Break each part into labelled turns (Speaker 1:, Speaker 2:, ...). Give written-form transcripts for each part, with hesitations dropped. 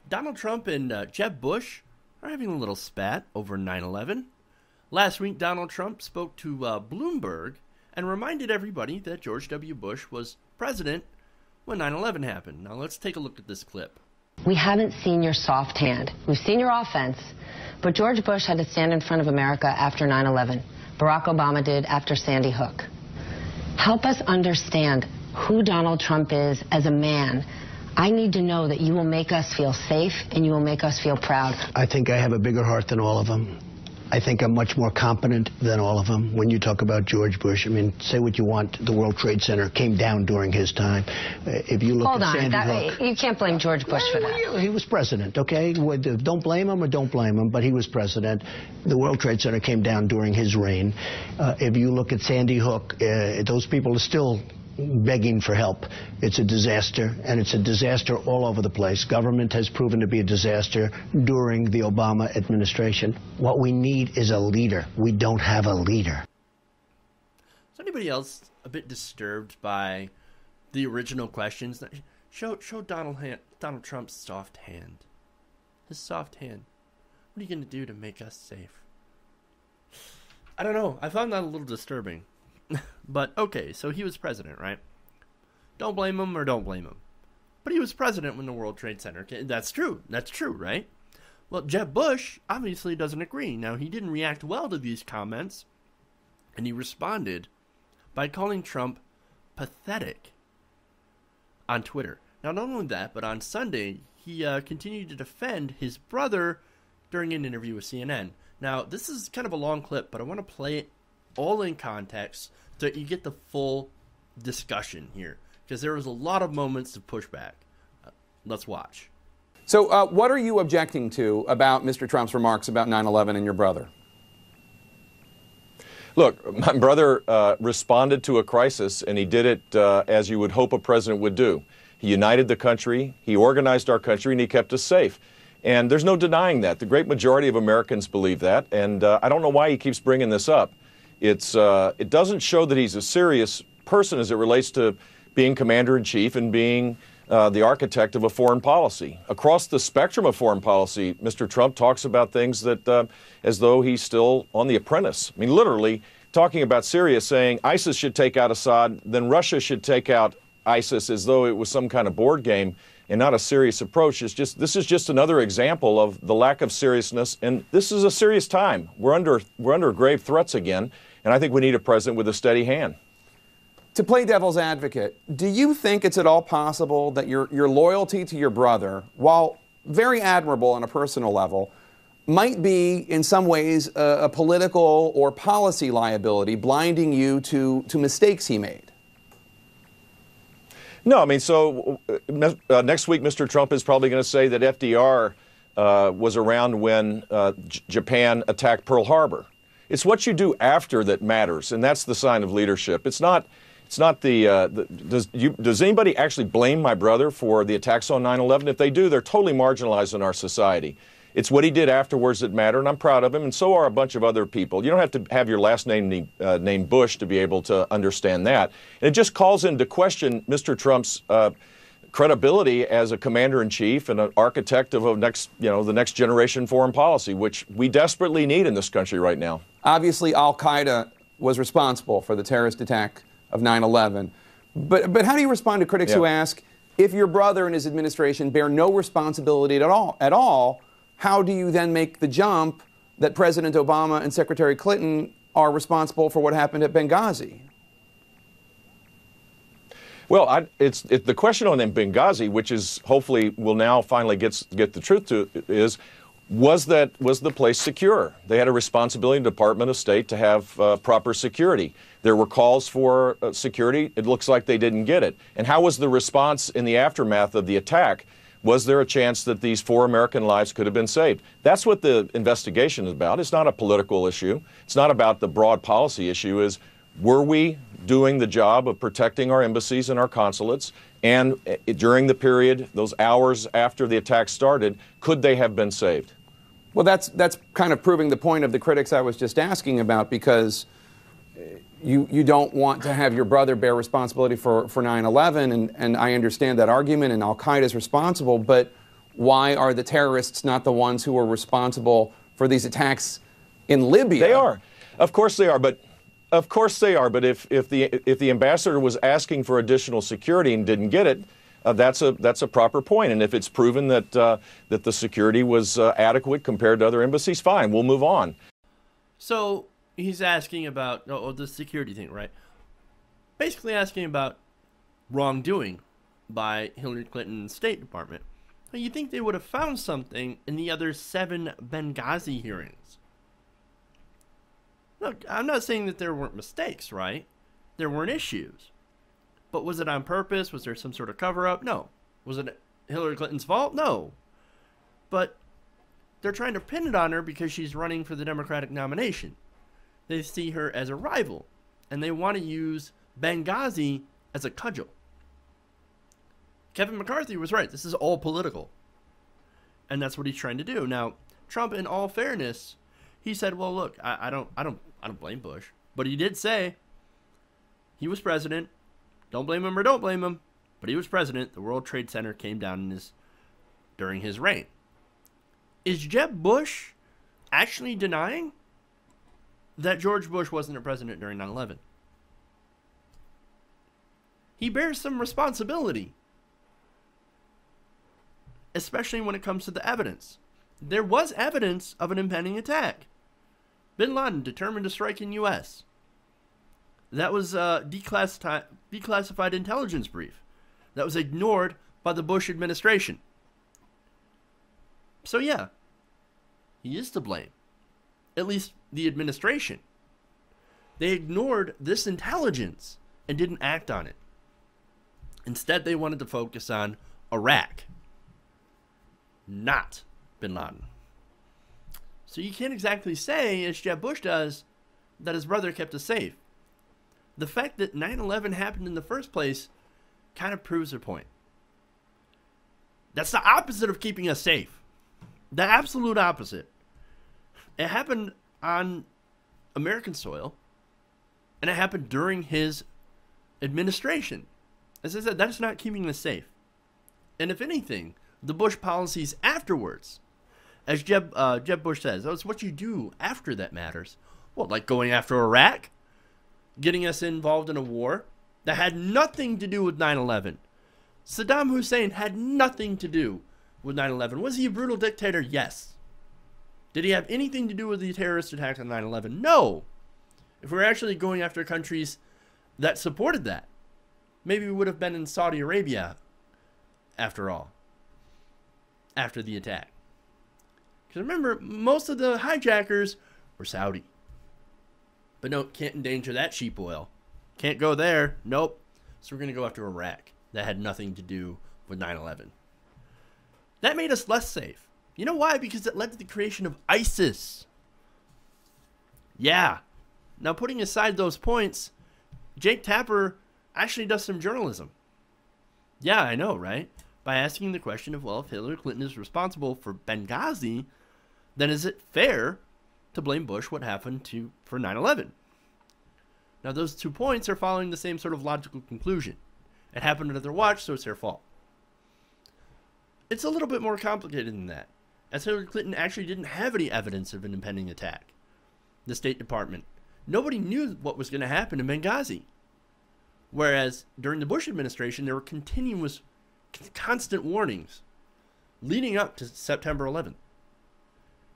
Speaker 1: Donald Trump and Jeb Bush are having a little spat over 9/11. Last week, Donald Trump spoke to Bloomberg and reminded everybody that George W. Bush was president when 9/11 happened. Now let's take a look at this clip.
Speaker 2: We haven't seen your soft hand. We've seen your offense, but George Bush had to stand in front of America after 9/11. Barack Obama did after Sandy Hook. Help us understand who Donald Trump is as a man. I need to know that you will make us feel safe and you will make us feel proud.
Speaker 3: I think I have a bigger heart than all of them. I think I'm much more competent than all of them. When you talk about George Bush, I mean, say what you want, the World Trade Center came down during his time. If you look at Sandy Hook,
Speaker 2: you can't blame George Bush for that.
Speaker 3: He was president, okay? Don't blame him or don't blame him, but he was president. The World Trade Center came down during his reign. If you look at Sandy Hook, those people are still begging for help. It's a disaster, and it's a disaster all over the place. Government has proven to be a disaster during the Obama administration. What we need is a leader. We don't have a leader.
Speaker 1: Is anybody else a bit disturbed by the original questions? Show Donald Trump's soft hand. His soft hand. What are you going to do to make us safe? I don't know. I found that a little disturbing. But, okay, so he was president, right? Don't blame him or don't blame him. But he was president when the World Trade Center came. That's true. That's true, right? Well, Jeb Bush obviously doesn't agree. Now, he didn't react well to these comments, and he responded by calling Trump pathetic on Twitter. Now, not only that, but on Sunday, he continued to defend his brother during an interview with CNN. Now, this is kind of a long clip, but I want to play it all in context so you get the full discussion here, because there was a lot of moments of pushback. Let's watch.
Speaker 4: So what are you objecting to about Mr. Trump's remarks about 9/11 and your brother?
Speaker 5: Look, my brother responded to a crisis, and he did it as you would hope a president would do. He united the country, he organized our country, and he kept us safe. And there's no denying that. The great majority of Americans believe that, and I don't know why he keeps bringing this up. It doesn't show that he's a serious person as it relates to being commander-in-chief and being the architect of a foreign policy. Across the spectrum of foreign policy, Mr. Trump talks about things that as though he's still on The Apprentice. I mean, literally talking about Syria, saying ISIS should take out Assad, then Russia should take out ISIS, as though it was some kind of board game and not a serious approach. This is just another example of the lack of seriousness, and this is a serious time. We're under grave threats again, and I think we need a president with a steady hand.
Speaker 4: To play devil's advocate, do you think it's at all possible that your loyalty to your brother, while very admirable on a personal level, might be in some ways a political or policy liability, blinding you to mistakes he made?
Speaker 5: No, I mean, so next week Mr. Trump is probably going to say that FDR was around when Japan attacked Pearl Harbor. It's what you do after that matters, and that's the sign of leadership. It's not does anybody actually blame my brother for the attacks on 9/11? If they do, they're totally marginalized in our society. It's what he did afterwards that matter, and I'm proud of him, and so are a bunch of other people. You don't have to have your last name named Bush to be able to understand that. And it just calls into question Mr. Trump's credibility as a commander-in-chief and an architect of the next generation foreign policy, which we desperately need in this country right now.
Speaker 4: Obviously, Al-Qaeda was responsible for the terrorist attack of 9/11. But how do you respond to critics who ask, if your brother and his administration bear no responsibility at all, how do you then make the jump that President Obama and Secretary Clinton are responsible for what happened at Benghazi?
Speaker 5: Well, it's the question on Benghazi, which is hopefully will now finally get the truth to, is was the place secure? They had a responsibility in the Department of State to have proper security. There were calls for security. It looks like they didn't get it. And how was the response in the aftermath of the attack? Was there a chance that these 4 American lives could have been saved? That's what the investigation is about. It's not a political issue. It's not about the broad policy issue. Were we doing the job of protecting our embassies and our consulates? And during the period, those hours after the attack started, could they have been saved?
Speaker 4: Well, that's kind of proving the point of the critics I was just asking about, because you don't want to have your brother bear responsibility for 9/11, and I understand that argument, and Al-Qaeda is responsible, but why are the terrorists not the ones who are responsible for these attacks in Libya?
Speaker 5: They are. Of course they are, but if the ambassador was asking for additional security and didn't get it, that's a proper point. And if it's proven that that the security was adequate compared to other embassies, fine, we'll move on.
Speaker 1: So he's asking about the security thing, right? Basically asking about wrongdoing by Hillary Clinton's State Department. Now, you think they would have found something in the other 7 Benghazi hearings? Look, I'm not saying that there weren't mistakes, right? There weren't issues. But was it on purpose? Was there some sort of cover-up? No. Was it Hillary Clinton's fault? No. But they're trying to pin it on her because she's running for the Democratic nomination. They see her as a rival, and they want to use Benghazi as a cudgel. Kevin McCarthy was right. This is all political. And that's what he's trying to do. Now, Trump, in all fairness, he said, well, look, I don't blame Bush. But he did say he was president. Don't blame him or don't blame him. But he was president. The World Trade Center came down during his reign. Is Jeb Bush actually denying that George Bush wasn't a president during 9/11? He bears some responsibility, especially when it comes to the evidence. There was evidence of an impending attack. Bin Laden determined to strike in U.S. That was a declassified intelligence brief that was ignored by the Bush administration. So yeah, he is to blame. At least the administration. They ignored this intelligence and didn't act on it. Instead, they wanted to focus on Iraq, not Bin Laden. So you can't exactly say, as Jeb Bush does, that his brother kept us safe. The fact that 9/11 happened in the first place kind of proves their point. That's the opposite of keeping us safe. The absolute opposite. It happened on American soil, and it happened during his administration. As I said, that's not keeping us safe. And if anything, the Bush policies afterwards, as Jeb Bush says, it's what you do after that matters. Well, like going after Iraq, getting us involved in a war that had nothing to do with 9/11. Saddam Hussein had nothing to do with 9/11. Was he a brutal dictator? Yes. Did he have anything to do with the terrorist attack on 9/11? No. If we're actually going after countries that supported that, maybe we would have been in Saudi Arabia, after all, after the attack. Because remember, most of the hijackers were Saudi. But no, can't endanger that sheep oil. Can't go there. Nope. So we're going to go after Iraq. That had nothing to do with 9/11. That made us less safe. You know why? Because it led to the creation of ISIS. Yeah. Now, putting aside those points, Jake Tapper actually does some journalism. Yeah, I know, right? By asking the question of, well, if Hillary Clinton is responsible for Benghazi, then is it fair to blame Bush what happened for 9/11? Now, those 2 points are following the same sort of logical conclusion. It happened under their watch, so it's their fault. It's a little bit more complicated than that, as Hillary Clinton actually didn't have any evidence of an impending attack. The State Department, nobody knew what was going to happen in Benghazi. Whereas during the Bush administration, there were continuous, constant warnings leading up to September 11th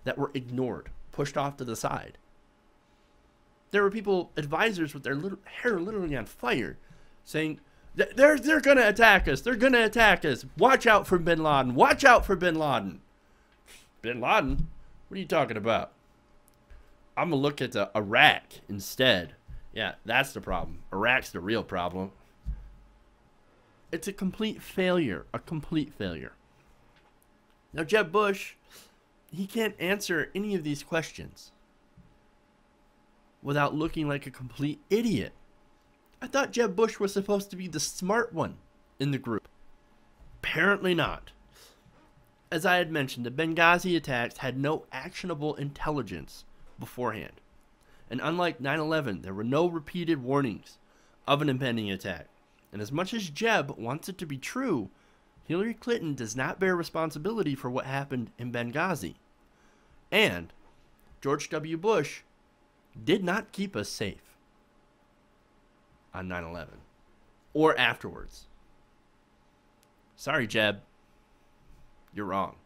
Speaker 1: that were ignored, pushed off to the side. There were people, advisors with their hair literally on fire, saying, they're going to attack us. They're going to attack us. Watch out for Bin Laden. Watch out for Bin Laden. Bin Laden? What are you talking about? I'm going to look at Iraq instead. Yeah, that's the problem. Iraq's the real problem. It's a complete failure. A complete failure. Now, Jeb Bush, he can't answer any of these questions without looking like a complete idiot. I thought Jeb Bush was supposed to be the smart one in the group. Apparently not. As I had mentioned, the Benghazi attacks had no actionable intelligence beforehand. And unlike 9/11, there were no repeated warnings of an impending attack. And as much as Jeb wants it to be true, Hillary Clinton does not bear responsibility for what happened in Benghazi. And George W. Bush did not keep us safe on 9/11 or afterwards. Sorry, Jeb. You're wrong.